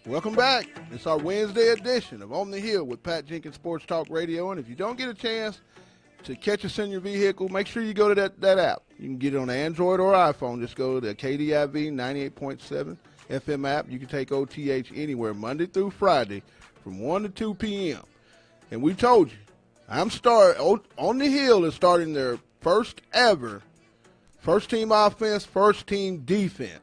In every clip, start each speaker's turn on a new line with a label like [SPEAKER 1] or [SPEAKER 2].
[SPEAKER 1] Welcome back. It's our Wednesday edition of On the Hill with Pat Jenkins Sports Talk Radio. And if you don't get a chance to catch us in your vehicle, make sure you go to that app. You can get it on Android or iPhone. Just go to the KDIV 98.7 FM app. You can take OTH anywhere Monday through Friday from 1 to 2 p.m. And we told you, On the Hill is starting their first ever first team offense, first team defense.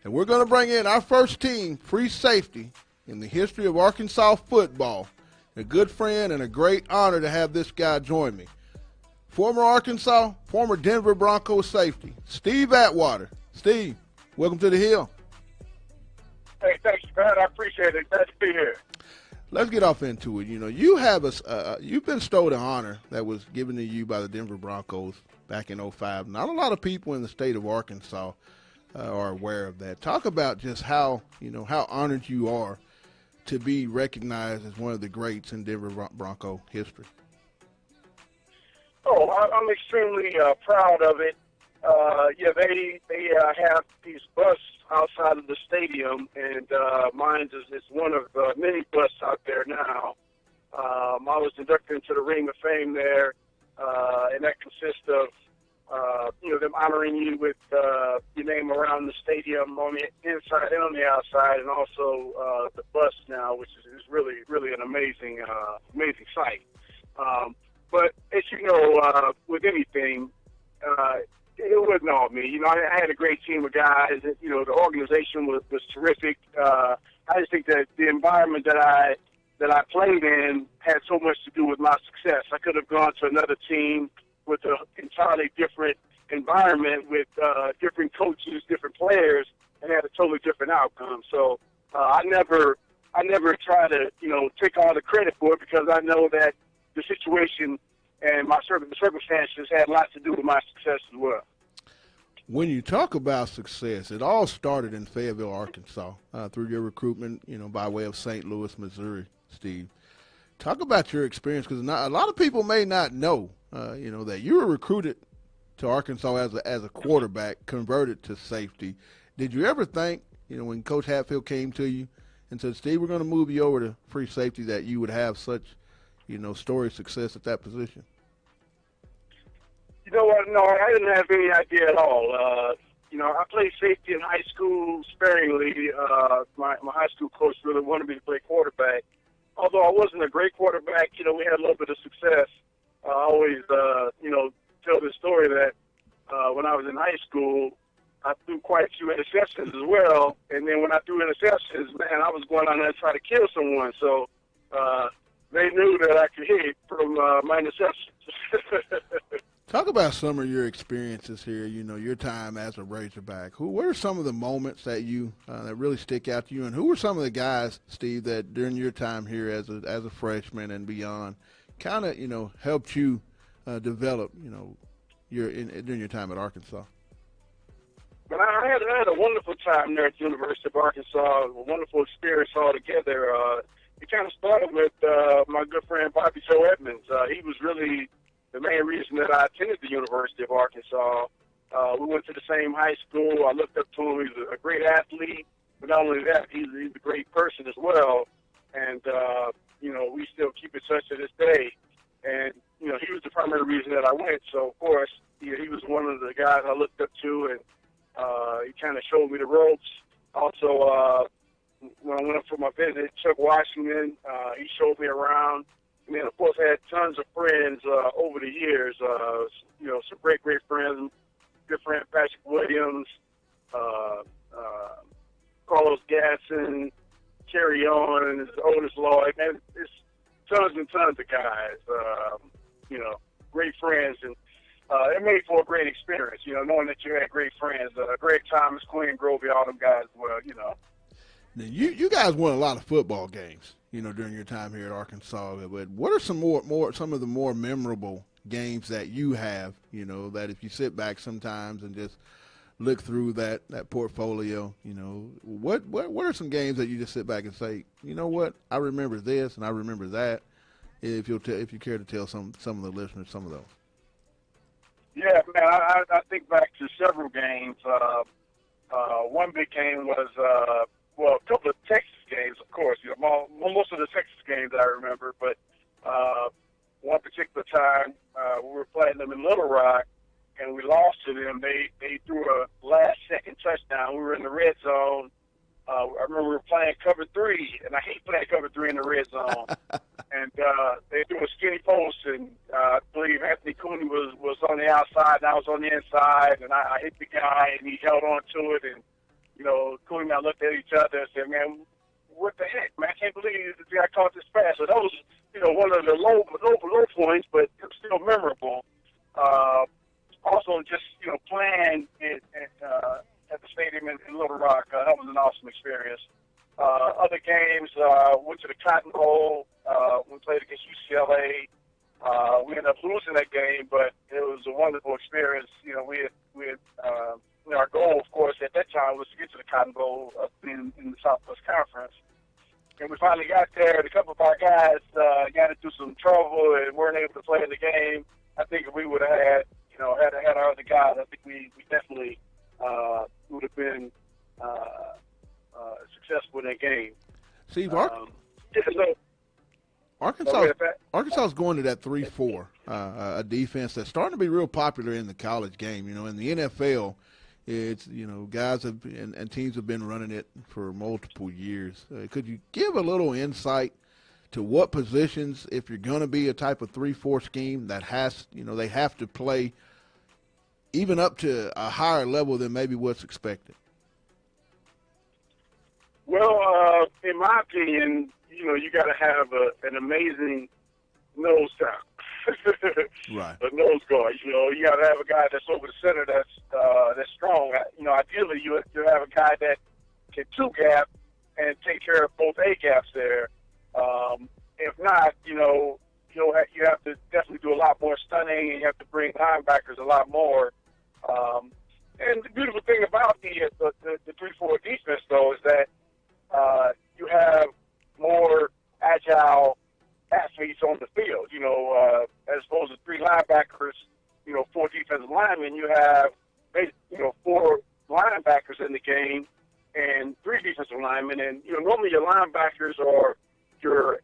[SPEAKER 1] And we're going to bring in our first team free safety in the history of Arkansas football. A good friend and a great honor to have this guy join me. Former Denver Bronco safety, Steve Atwater. Steve, welcome to the Hill.
[SPEAKER 2] Hey, thanks, Pat. I appreciate it. Glad to be here.
[SPEAKER 1] Let's get off into it. You know, you've been bestowed an honor that was given to you by the Denver Broncos back in 2005. Not a lot of people in the state of Arkansas are aware of that. Talk about just how honored you are to be recognized as one of the greats in Denver Bronco history.
[SPEAKER 2] Oh, I'm extremely proud of it. They have these buses outside of the stadium, and mine is one of many buses out there now. I was inducted into the Ring of Fame there, and that consists of them honoring you with your name around the stadium on the inside and on the outside, and also the bus now, which is really, really an amazing sight. But as you know, with anything, it wasn't all me. You know, I had a great team of guys. You know, the organization was terrific. I just think that the environment that I played in had so much to do with my success. I could have gone to another team with an entirely different environment, with different coaches, different players, and had a totally different outcome. So I never try to take all the credit for it, because I know that the situation and my circumstances had a lot to do with my success as well.
[SPEAKER 1] When you talk about success, it all started in Fayetteville, Arkansas, through your recruitment, by way of St. Louis, Missouri, Steve. Talk about your experience, because a lot of people may not know, that you were recruited to Arkansas as a quarterback, converted to safety. Did you ever think, when Coach Hatfield came to you and said, Steve, we're going to move you over to free safety, that you would have such, storied success at that position?
[SPEAKER 2] You know what? No, I didn't have any idea at all. I played safety in high school sparingly. My high school coach really wanted me to play quarterback. Although I wasn't a great quarterback, we had a little bit of success. I always, tell the story that when I was in high school, I threw quite a few interceptions as well. And then when I threw interceptions, man, I was going on there to try to kill someone. So they knew that I could hit from my interceptions.
[SPEAKER 1] Talk about some of your experiences here, your time as a Razorback. What are some of the moments that that really stick out to you, and who were some of the guys, Steve, that during your time here as a freshman and beyond kind of, helped you develop, during your time at Arkansas?
[SPEAKER 2] But I had a wonderful time there at the University of Arkansas, a wonderful experience altogether. It kind of started with my good friend Bobby Joe Edmonds. He was really the main reason that I attended the University of Arkansas. We went to the same high school. I looked up to him. He was a great athlete, but not only that, he's a great person as well. And, we still keep in touch to this day. And, he was the primary reason that I went. So, of course, he was one of the guys I looked up to, and he kind of showed me the ropes. Also, when I went up for my visit, Chuck Washington, he showed me around. And then, of course, I had tons of friends over the years, some great friends, good friend Patrick Williams, Carlos Gasson, Kerry Owens, Otis Lloyd. Man, it's tons and tons of guys, great friends. And it made for a great experience, knowing that you had great friends. Greg Thomas, Quinn Grovey, all them guys as well,
[SPEAKER 1] Now, you guys won a lot of football games, during your time here at Arkansas. But what are some of the more memorable games that you have, that if you sit back sometimes and just look through that portfolio, what are some games that you just sit back and say, you know what, I remember this and I remember that, if you care to tell some of the listeners some of those.
[SPEAKER 2] Yeah, man, I think back to several games. One big game was, a couple of Texas games, of course. Most of the Texas games I remember, but one particular time we were playing them in Little Rock, and we lost to them. They threw a last-second touchdown. We were in the red zone. I remember we were playing cover 3, and I hate playing cover 3 in the red zone. And they threw a skinny post, and I believe Anthony Cooney was on the outside, and I was on the inside, and I hit the guy, and he held on to it. And, Cooney and I looked at each other and said, man, what the heck, man? I can't believe the guy caught this pass. So that was, one of the low points, but it was still memorable. Also, just, playing at the stadium in Little Rock, that was an awesome experience. Other games, went to the Cotton Bowl. We played against UCLA. We ended up losing that game, but it was a wonderful experience. We had our goal, of course, at that time was to get to the Cotton Bowl up in the Southwest Conference. And we finally got there, and a couple of our guys got into some trouble and weren't able to play in the game. I think if we would have had our other guys, I think we definitely would have been successful in that game.
[SPEAKER 1] Steve, Arkansas is going to that 3-4, a defense that's starting to be real popular in the college game. In the NFL, it's guys and teams have been running it for multiple years. Could you give a little insight to what positions, if you're going to be a type of 3-4 scheme that they have to play even up to a higher level than maybe what's expected?
[SPEAKER 2] Well, in my opinion, you got to have an amazing nose down.
[SPEAKER 1] Right.
[SPEAKER 2] A nose guard. You got to have a guy that's over the center that's strong. Ideally, you have a guy that can two gap and take care of both A gaps there. If not, you have to definitely do a lot more stunning, and you have to bring linebackers a lot more. And the beautiful thing about the 3-4 defense, though, is that you have more agile athletes on the field. As opposed to 3 linebackers, 4 defensive linemen, you have 4 linebackers in the game and 3 defensive linemen. And normally your linebackers are your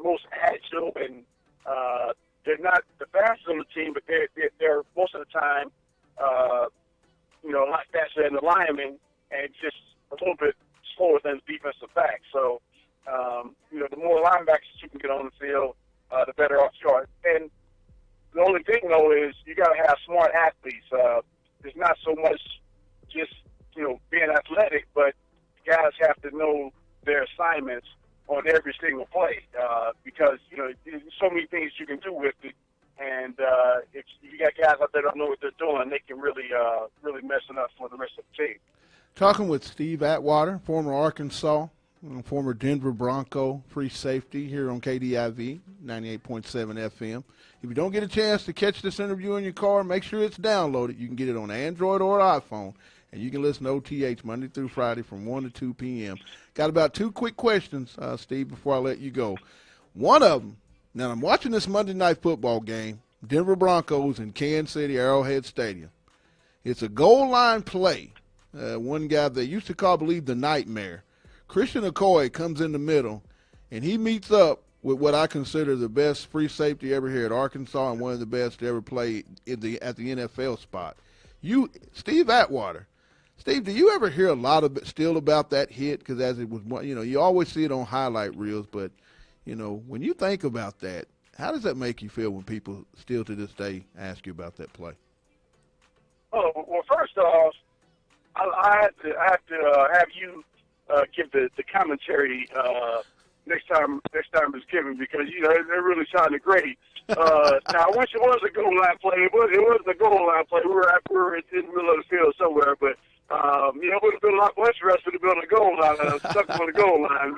[SPEAKER 2] most agile, and they're not the fastest on the team, but they're most of the time a lot faster than the linemen and just a little bit slower than the defensive back. So the more linebackers you can get on the field, the better off you are. And the only thing, though, is you got to have smart athletes. It's not so much just being athletic, but guys have to know their assignments on every single play because there's so many things you can do with it. And if you got guys out there that don't know what they're doing, they can really mess it up for the rest of the team.
[SPEAKER 1] Talking with Steve Atwater, former Arkansas, former Denver Bronco, free safety here on KDIV, 98.7 FM. If you don't get a chance to catch this interview in your car, make sure it's downloaded. You can get it on Android or iPhone, and you can listen to OTH Monday through Friday from 1 to 2 p.m. Got about 2 quick questions, Steve, before I let you go. One of them, now I'm watching this Monday night football game, Denver Broncos in Kansas City, Arrowhead Stadium. It's a goal line play. One guy they used to call, I believe, the Nightmare. Christian Okoye comes in the middle, and he meets up with what I consider the best free safety ever here at Arkansas and one of the best to ever play at the NFL spot. Steve Atwater. Steve, do you ever hear a lot of still about that hit? Because as it was, you always see it on highlight reels, but when you think about that, how does that make you feel when people still to this day ask you about that play?
[SPEAKER 2] Oh, well, first off, I have to have you give the commentary next time it's given, because it really sounded great. Now, I wish it was a goal line play. It was a goal line play. We were in the middle of the field somewhere, but it would have been a lot less for us to be on the goal line, stuck on the goal line.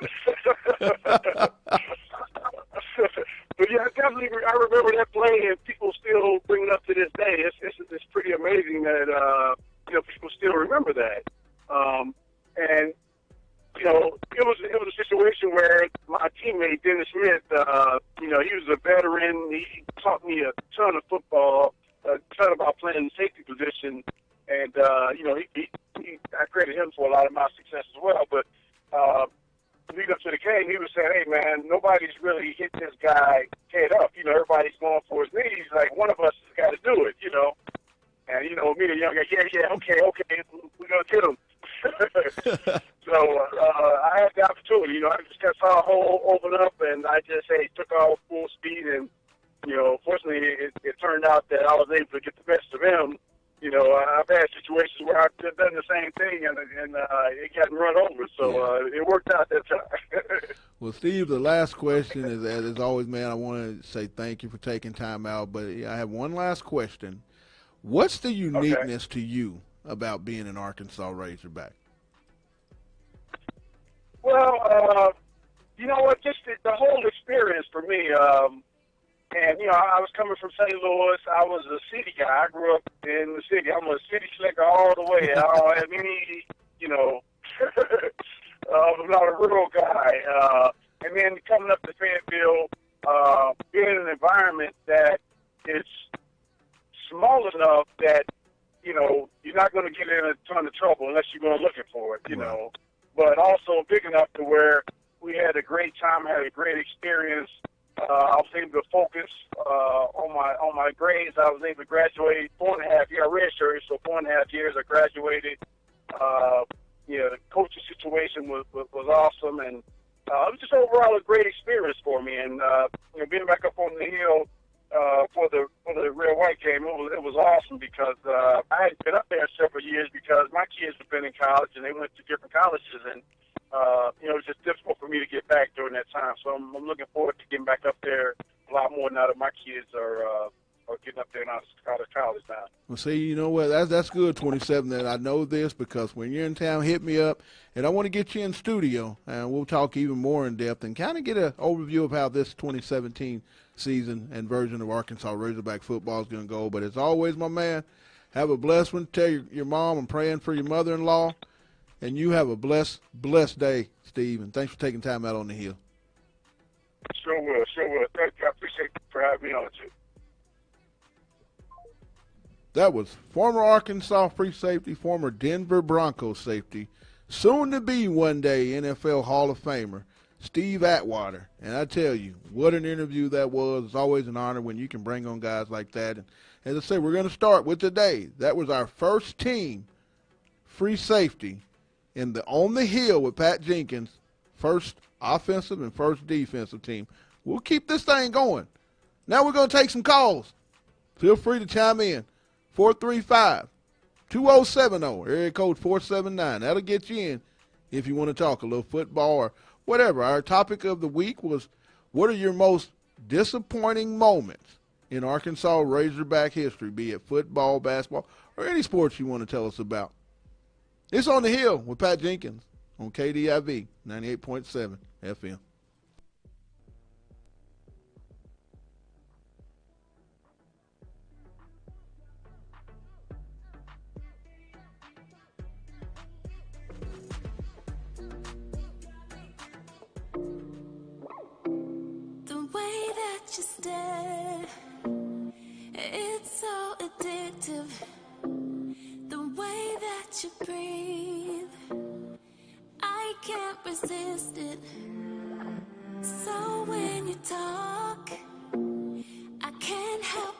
[SPEAKER 2] But yeah, definitely, I remember that play, and people still bring it up to this day. It's pretty amazing that people still remember that. And it was a situation where my teammate Dennis Smith, he was a veteran. He taught me a ton of football, a ton about playing the safety position, and I him for a lot of my success as well. But lead up to the game, he was saying, "Hey, man, nobody's really hit this guy head up. You know, everybody's going for his knees. Like, one of us has got to do it, you know." And, you know, me, the young guy, okay, we're going to get him. So I had the opportunity. You know, I just saw a hole open up, and I just, took off full speed. And, you know, fortunately, it turned out that I was able to get the best of him. You know, I've had situations where I've done the same thing, and it got run over. So it worked out that time.
[SPEAKER 1] Well, Steve, the last question is, as always, man, I want to say thank you for taking time out. But I have one last question. What's the uniqueness to you about being an Arkansas Razorback?
[SPEAKER 2] Well, you know what? Just the whole experience for me. And, you know, I was coming from St. Louis. I was a city guy. I grew up in the city. I'm a city slicker all the way. I don't have any, you know, I'm not a rural guy. And then coming up to Fayetteville, being in an environment that is small enough that, you know, you're not going to get in a ton of trouble unless you're going looking for it, you know. But also big enough to where we had a great time, had a great experience. I was able to focus on my grades. I was able to graduate 4.5 years. I redshirted, so 4.5 years I graduated. You know, the coaching situation was awesome, and it was just overall a great experience for me. And you know, being back up on the hill for the Red White game, it was awesome because I hadn't been up there in several years because my kids have been in college and they went to different colleges, and you know, it's just difficult for me to get back during that time. So I'm looking forward to getting back up there a lot more now that my kids are getting up there and out of college now.
[SPEAKER 1] Well, see, you know what? That's good, 27. That I know this because when you're in town, hit me up, and I want to get you in studio, and we'll talk even more in depth and kind of get an overview of how this 2017 season and version of Arkansas Razorback football is going to go. But as always, my man, have a blessed one. Tell your mom I'm praying for your mother-in-law. And you have a blessed day, Steve, and thanks for taking time out on the hill.
[SPEAKER 2] Sure will. Thank you. I appreciate you for having me on, too.
[SPEAKER 1] That was former Arkansas free safety, former Denver Bronco safety, soon to be one day NFL Hall of Famer, Steve Atwater. And I tell you, what an interview that was. It's always an honor when you can bring on guys like that. And as I say, we're going to start with today. That was our first team free safety in the On the Hill with Pat Jenkins, first offensive and first defensive team. We'll keep this thing going. Now we're going to take some calls. Feel free to chime in. 435-2070, area code 479. That'll get you in if you want to talk a little football or whatever. Our topic of the week was, what are your most disappointing moments in Arkansas Razorback history, be it football, basketball, or any sports you want to tell us about? It's On the Hill with Pat Jenkins on KDIV 98.7 FM.
[SPEAKER 3] The way that you stare, it's so addictive. The way that you breathe, I can't resist it. So when you talk, I can't help